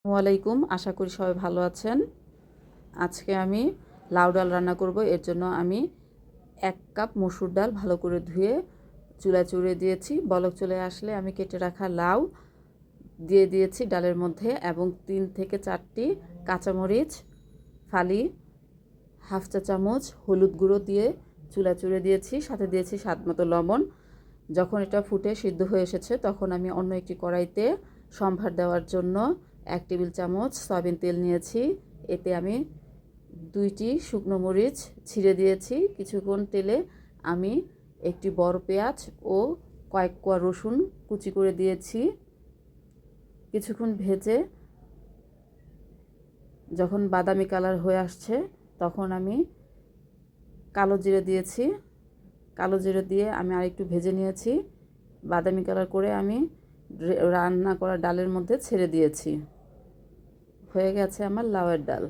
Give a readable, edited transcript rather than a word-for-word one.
ওয়ালাইকুম, আশা করি সবাই ভালো আছেন। আজকে আমি লাউ ডাল রান্না করব। এর জন্য আমি 1 কাপ মসুর ডাল ভালো করে ধুয়ে চুলায় চড়িয়ে দিয়েছি। বলক চলে আসলে আমি কেটে রাখা লাউ দিয়ে দিয়েছি ডালের মধ্যে এবং 3 থেকে 4টি কাঁচামরিচ ফালি, হাফ চা চামচ হলুদ গুঁড়ো দিয়ে চুলায় চড়িয়ে দিয়েছি। সাথে দিয়েছি স্বাদমতো লবণ। যখন এটা ফুটে সিদ্ধ হয়ে এসেছে তখন আমি অন্য একটি কড়াইতে সম্ভার দেওয়ার জন্য 1 টেবিল চামচ সয়াবিন তেল নিয়েছি। এতে আমি 2টি শুকনো মরিচ ছিঁড়ে দিয়েছি। কিছুক্ষণ তেলে আমি একটি বড় পেঁয়াজ ও কয়েক কোয়া রসুন কুচি করে দিয়েছি। কিছুক্ষণ ভেজে যখন বাদামি কালার হয়ে আসছে তখন আমি কালো জিরে দিয়েছি। কালো জিরে দিয়ে আমি আরেকটু ভেজে নিয়েছি। বাদামি কালার করে আমি রান্না করা ডালের মধ্যে ছেড়ে দিয়েছি। হয়ে গেছে আমার লাউয়ের ডাল।